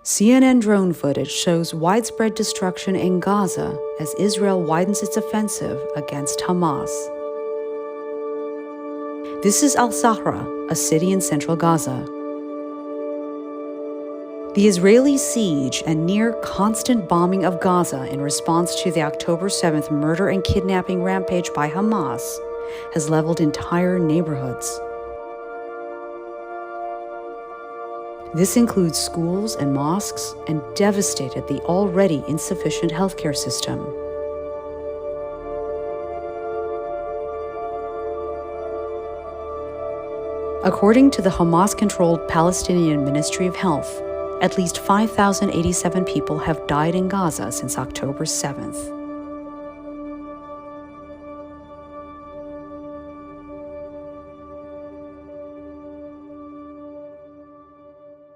CNN drone footage shows widespread destruction in Gaza as Israel widens its offensive against Hamas. This is Al-Sahra, a city in central Gaza. The Israeli siege and near constant bombing of Gaza in response to the October 7th murder and kidnapping rampage by Hamas has leveled entire neighborhoods. This includes schools and mosques and devastated the already insufficient healthcare system. According to the Hamas-controlled Palestinian Ministry of Health, at least 5,087 people have died in Gaza since October 7th.